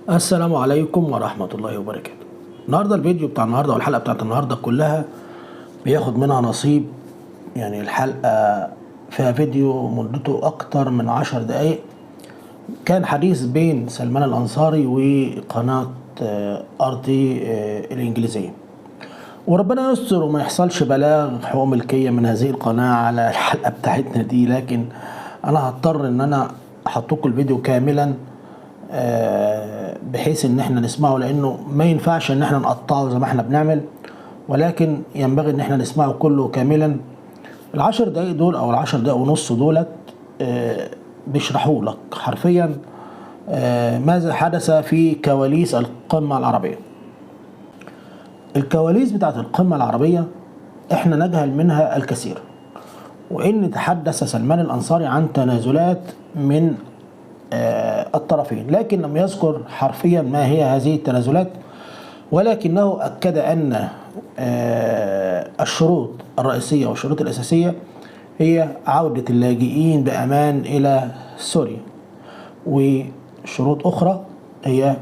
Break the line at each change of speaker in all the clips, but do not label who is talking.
السلام عليكم ورحمة الله وبركاته. النهاردة الفيديو بتاع النهاردة والحلقة بتاعت النهاردة كلها بياخد منها نصيب. يعني الحلقة فيها فيديو مدته أكتر من 10 دقايق، كان حديث بين سلمان الانصاري وقناة RT الإنجليزية، وربنا يستر وما يحصلش بلاغ حقوق ملكية من هذه القناة على الحلقة بتاعتنا دي، لكن أنا هضطر إن أنا أحط لكم الفيديو كاملا بحيث ان احنا نسمعه، لانه ما ينفعش ان احنا نقطعه زي ما احنا بنعمل، ولكن ينبغي ان احنا نسمعه كله كاملا. العشر دقايق دول او العشر دقايق ونص دولت بيشرحوا لك حرفيا ماذا حدث في كواليس القمة العربية. الكواليس بتاعت القمة العربية احنا نجهل منها الكثير، وان تحدث سلمان الانصاري عن تنازلات من الطرفين، لكن لم يذكر حرفيا ما هي هذه التنازلات، ولكنه أكد أن الشروط الرئيسية والشروط الأساسية هي عودة اللاجئين بأمان إلى سوريا، وشروط أخرى هي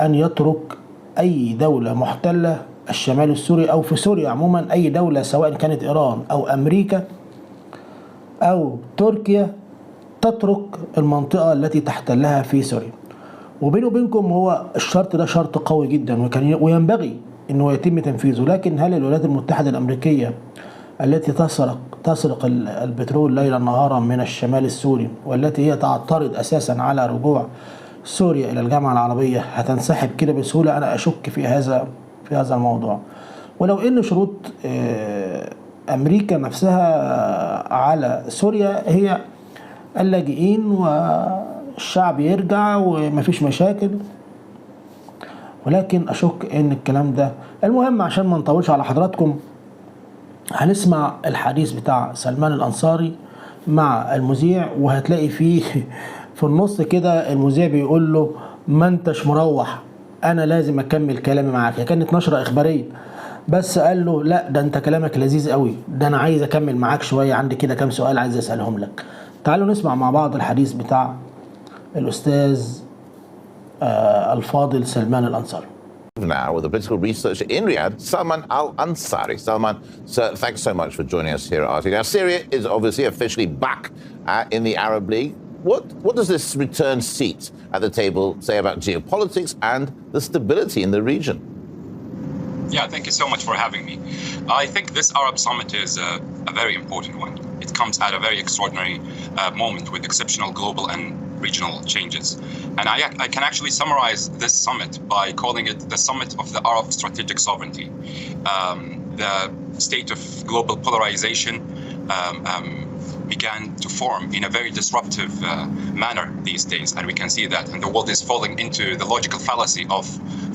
أن يترك أي دولة محتلة الشمال السوري أو في سوريا عموما، أي دولة سواء كانت إيران أو أمريكا أو تركيا تترك المنطقة التي تحتلها في سوريا. وبيني وبينكم هو الشرط ده شرط قوي جدا وينبغي انه يتم تنفيذه، لكن هل الولايات المتحدة الامريكية التي تسرق البترول ليلا نهارا من الشمال السوري، والتي هي تعترض اساسا على رجوع سوريا الى الجامعة العربية، هتنسحب كده بسهولة؟ انا اشك في هذا الموضوع. ولو ان شروط امريكا نفسها على سوريا هي اللاجئين والشعب يرجع ومفيش مشاكل، ولكن اشك ان الكلام ده. المهم عشان ما نطولش على حضراتكم، هنسمع الحديث بتاع سلمان الانصاري مع المذيع، وهتلاقي فيه في النص كده المذيع بيقول له ما انتش مروح، انا لازم اكمل كلامي معاك. هي كانت نشرة اخبارية، بس قال له لا ده انت كلامك لذيذ قوي، ده انا عايز اكمل معاك شوية، عندي كده كام سؤال عايز اسألهم لك. تعالوا نسمع مع بعض الحديث بتاع الأستاذ الفاضل سلمان الانصاري.
Now with a political researcher in Riyadh, Salman al-Ansari. Salman, sir, thanks so much for joining us here at RT. Now, Syria is obviously officially back in the Arab League. What does this return seat at the table say about geopolitics and the stability in the region?
Yeah, thank you so much for having me. I think this Arab Summit is a very important one. It comes at a very extraordinary moment with exceptional global and regional changes. And I can actually summarize this summit by calling it the Summit of the Arab Strategic Sovereignty. The state of global polarization began to form in a very disruptive manner these days, and we can see that, and the world is falling into the logical fallacy of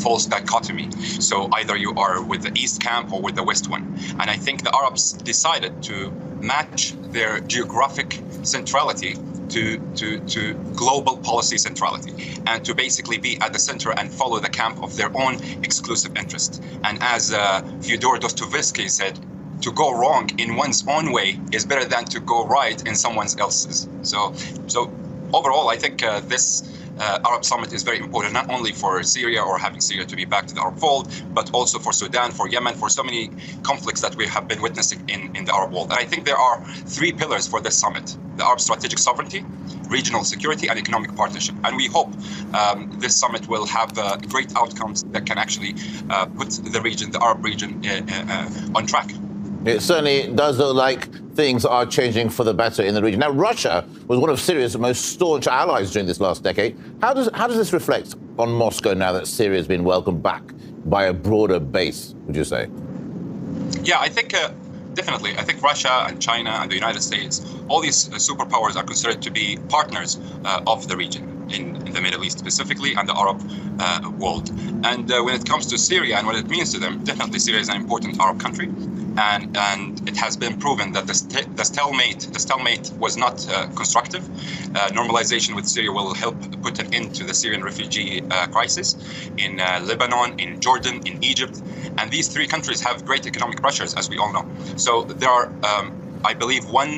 false dichotomy. So either you are with the East camp or with the West one. And I think the Arabs decided to match their geographic centrality to global policy centrality, and to basically be at the center and follow the camp of their own exclusive interest. And as Fyodor Dostoevsky said, to go wrong in one's own way is better than to go right in someone else's. So overall, I think this Arab Summit is very important, not only for Syria or having Syria to be back to the Arab fold, but also for Sudan, for Yemen, for so many conflicts that we have been witnessing in the Arab world. And I think there are three pillars for this summit: the Arab strategic sovereignty, regional security, and economic partnership. And we hope this summit will have great outcomes that can actually put the region, the Arab region, on track.
It certainly does look like things are changing for the better in the region. Now, Russia was one of Syria's most staunch allies during this last decade. How does this reflect on Moscow now that Syria has been welcomed back by a broader base, would you say?
Yeah, I think definitely. I think Russia and China and the United States, all these superpowers are considered to be partners of the region, in the Middle East specifically, and the Arab world. And when it comes to Syria and what it means to them, definitely Syria is an important Arab country. And it has been proven that the stalemate was not constructive. Normalization with Syria will help put an end to the Syrian refugee crisis in Lebanon, in Jordan, in Egypt. And these three countries have great economic pressures, as we all know. So there are, I believe, one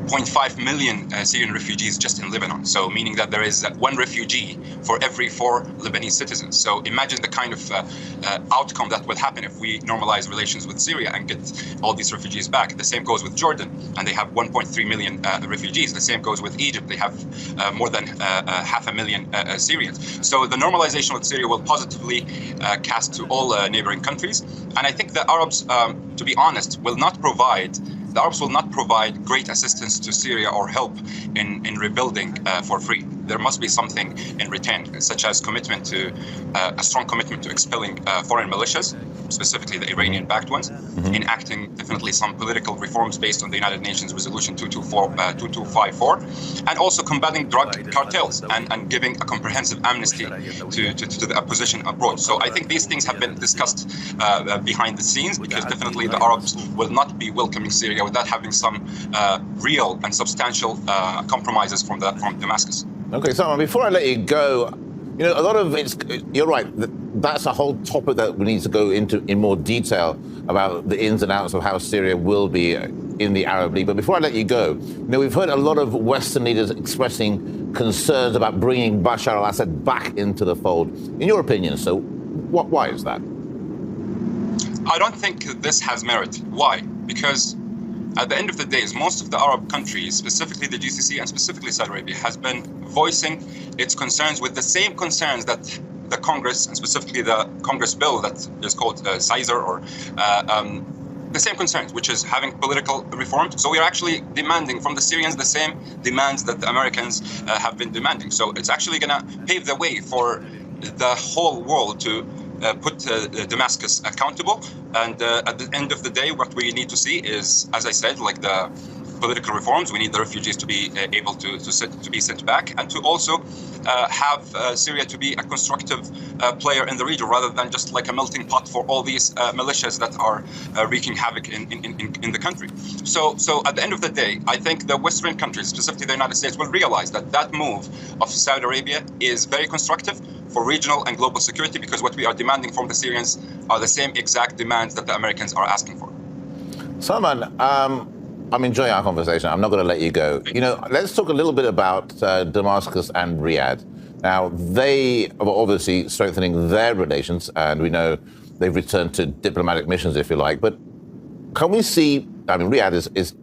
0.5 million Syrian refugees just in Lebanon. So meaning that there is one refugee for every 4 Lebanese citizens. So imagine the kind of outcome that will happen if we normalize relations with Syria and get all these refugees back. The same goes with Jordan, and they have 1.3 million refugees. The same goes with Egypt. They have more than 500,000 Syrians. So the normalization with Syria will positively cast to all neighboring countries. And I think the Arabs, to be honest, will not provide great assistance to Syria or help in rebuilding for free. There must be something in return, such as commitment to a strong commitment to expelling foreign militias, specifically the Iranian-backed ones, enacting definitely some political reforms based on the United Nations Resolution 2254, and also combating drug cartels and giving a comprehensive amnesty to the opposition abroad. So I think these things have been discussed behind the scenes, because definitely the Arabs will not be welcoming Syria without having some real and substantial compromises from Damascus.
Okay, Salman, before I let you go, a lot of it's, you're right, that's a whole topic that we need to go into in more detail about the ins and outs of how Syria will be in the Arab League. But before I let you go, we've heard a lot of Western leaders expressing concerns about bringing Bashar al-Assad back into the fold. In your opinion, so why is that?
I don't think this has merit. Why? Because at the end of the day, most of the Arab countries, specifically the GCC and specifically Saudi Arabia, has been voicing its concerns with the same concerns that the Congress, and specifically the Congress bill that is called Sizer, or the same concerns, which is having political reforms. So we are actually demanding from the Syrians the same demands that the Americans have been demanding. So it's actually going to pave the way for the whole world to put Damascus accountable. And at the end of the day, what we need to see is, as I said, like the political reforms. We need the refugees to be able to be sent back, and to also have Syria to be a constructive player in the region, rather than just like a melting pot for all these militias that are wreaking havoc in the country. So at the end of the day, I think the Western countries, specifically the United States, will realize that move of Saudi Arabia is very constructive for regional and global security, because what we are demanding from the Syrians are the same exact demands that the Americans are asking for.
Salman, I'm enjoying our conversation. I'm not going to let you go. Let's talk a little bit about Damascus and Riyadh. Now, they are obviously strengthening their relations, and we know they've returned to diplomatic missions, if you like. But can we see, Riyadh is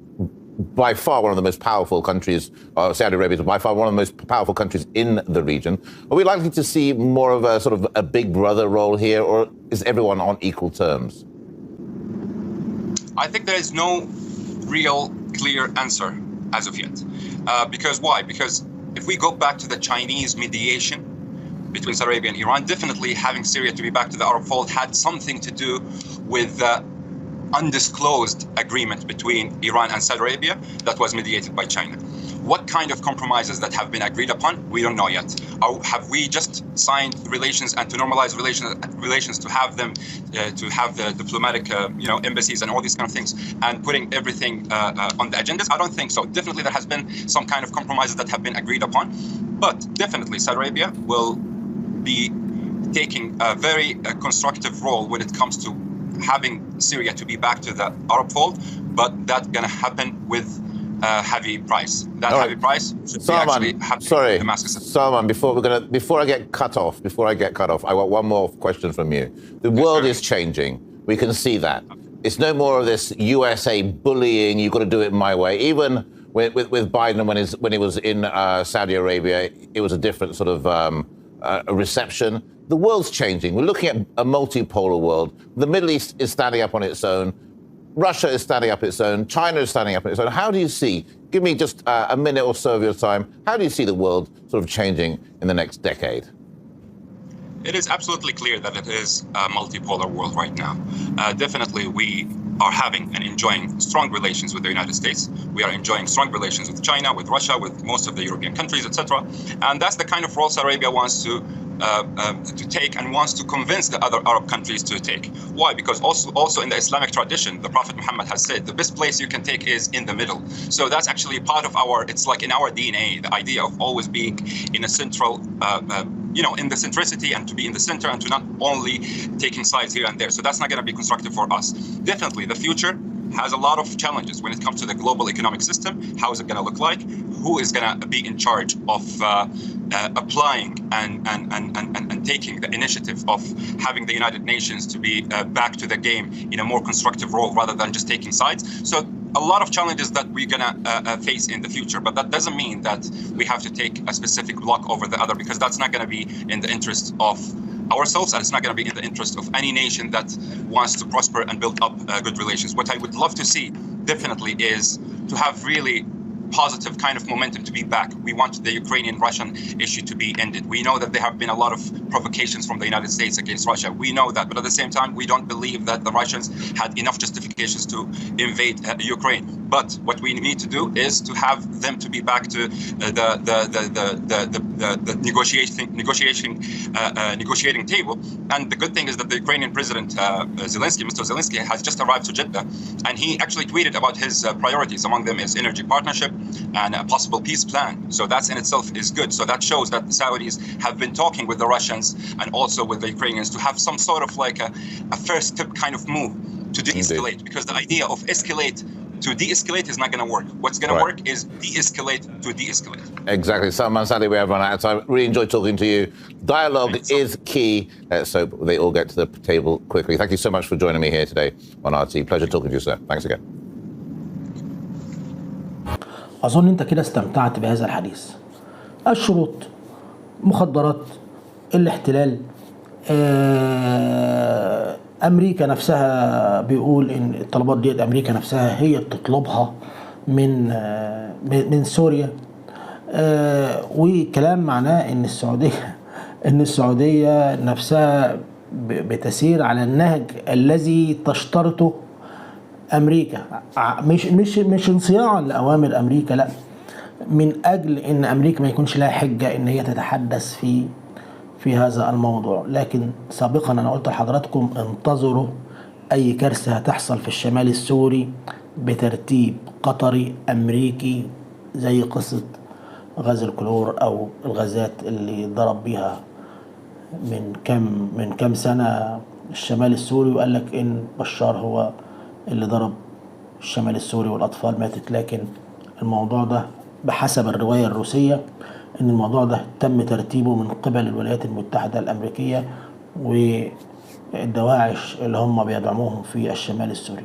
by far one of the most powerful countries, Saudi Arabia is by far one of the most powerful countries in the region. Are we likely to see more of a sort of a big brother role here, or is everyone on equal terms?
I think there is no real clear answer as of yet. Because why? Because if we go back to the Chinese mediation between Saudi Arabia and Iran, definitely having Syria to be back to the Arab fold had something to do with the undisclosed agreement between Iran and Saudi Arabia that was mediated by China. What kind of compromises that have been agreed upon, we don't know yet. Or have we just signed relations and to normalize relations to have them, to have the diplomatic, embassies and all these kind of things, and putting everything on the agendas? I don't think so. Definitely there has been some kind of compromises that have been agreed upon, but definitely Saudi Arabia will be taking a very constructive role when it comes to having Syria to be back to the Arab fold, but that's going to happen with heavy price. That heavy price should be actually happening in Damascus.
Salman, before I get cut off, I got one more question from you. The world is changing. We can see that. It's no more of this USA bullying. You've got to do it my way. Even with Biden, when he was in Saudi Arabia, it was a different sort of a reception. The world's changing. We're looking at a multipolar world. The Middle East is standing up on its own. Russia is standing up its own. China is standing up on its own. How do you see, give me just a minute or so of your time, how do you see the world sort of changing in the next decade?
It is absolutely clear that it is a multipolar world right now. Definitely we are having and enjoying strong relations with the United States. We are enjoying strong relations with China, with Russia, with most of the European countries, etc. And that's the kind of role Saudi Arabia wants to take and wants to convince the other Arab countries to take. Why? Because also in the Islamic tradition, the Prophet Muhammad has said the best place you can take is in the middle. So that's actually part of it's like in our DNA, the idea of always being in a central, in the centricity, and to be in the center and to not only taking sides here and there. So that's not going to be constructive for us. Definitely the future has a lot of challenges when it comes to the global economic system. How is it going to look like? Who is going to be in charge of applying and taking the initiative of having the United Nations to be back to the game in a more constructive role rather than just taking sides? So a lot of challenges that we're going to face in the future, but that doesn't mean that we have to take a specific block over the other, because that's not going to be in the interest of ourselves, and it's not going to be in the interest of any nation that wants to prosper and build up good relations. What I would love to see definitely is to have really positive kind of momentum to be back. We want the Ukrainian-Russian issue to be ended. We know that there have been a lot of provocations from the United States against Russia. We know that, but at the same time, we don't believe that the Russians had enough justifications to invade Ukraine. But what we need to do is to have them to be back to the negotiating table. And the good thing is that the Ukrainian President Mr. Zelensky, has just arrived to Jeddah, and he actually tweeted about his priorities. Among them is energy partnership and a possible peace plan. So that in itself is good. So that shows that the Saudis have been talking with the Russians and also with the Ukrainians to have some sort of like a first step kind of move to de-escalate, because the idea of escalate to de-escalate is not going to work. What's going to work is de-escalate to de-escalate.
Exactly. Salman, sadly, we have run out of time. Really enjoyed talking to you. Dialogue is key. Let's hope they all get to the table quickly. Thank you so much for joining me here today on RT. Pleasure talking to you, sir. Thanks again.
أظن أنت كده استمتعت بهذا الحديث. الشروط، مخدرات، الاحتلال، أمريكا نفسها بيقول إن الطلبات دي أمريكا نفسها هي بتطلبها من سوريا، وكلام معناه إن السعودية نفسها بتسير على النهج الذي تشترطه أمريكا، مش انصياعا لأوامر أمريكا، لا، من أجل إن أمريكا ما يكونش لها حجة إن هي تتحدث في هذا الموضوع. لكن سابقا أنا قلت لحضراتكم انتظروا أي كارثة هتحصل في الشمال السوري بترتيب قطري أمريكي، زي قصة غاز الكلور أو الغازات اللي ضرب بيها من كم سنة الشمال السوري، وقال لك إن بشار هو اللي ضرب الشمال السوري والأطفال ماتت. لكن الموضوع ده بحسب الرواية الروسية إن الموضوع ده تم ترتيبه من قبل الولايات المتحدة الأمريكية والدواعش اللي هم بيدعموهم في الشمال السوري.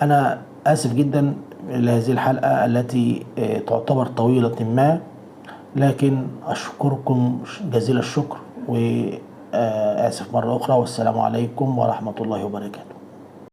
أنا آسف جدا لهذه الحلقة التي تعتبر طويلة ما، لكن أشكركم جزيل الشكر وآسف مرة أخرى، والسلام عليكم ورحمة الله وبركاته.